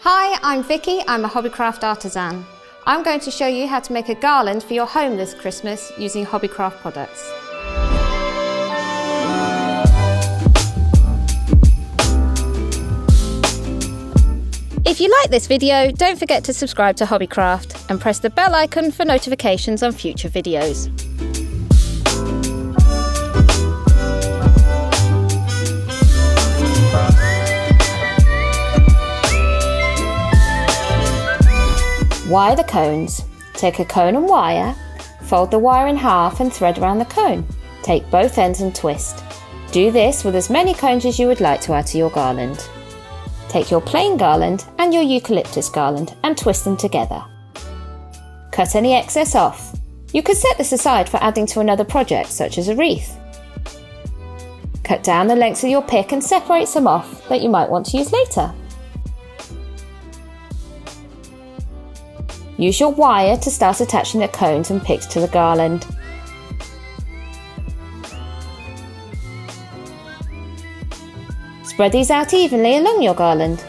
Hi, I'm Vicky. I'm a Hobbycraft artisan. I'm going to show you how to make a garland for your home this Christmas using Hobbycraft products. If you like this video, don't forget to subscribe to Hobbycraft and press the bell icon for notifications on future videos. Wire the cones. Take a cone and wire, fold the wire in half and thread around the cone. Take both ends and twist. Do this with as many cones as you would like to add to your garland. Take your plain garland and your eucalyptus garland and twist them together. Cut any excess off. You could set this aside for adding to another project, such as a wreath. Cut down the lengths of your pick and separate some off that you might want to use later. Use your wire to start attaching the cones and picks to the garland. Spread these out evenly along your garland.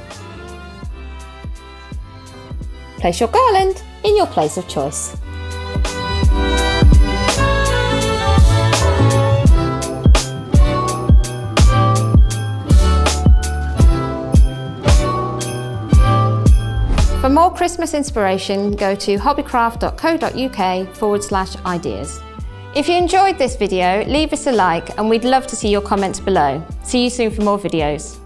Place your garland in your place of choice. For more Christmas inspiration, go to hobbycraft.co.uk/ideas. If you enjoyed this video, leave us a like and we'd love to see your comments below. See you soon for more videos.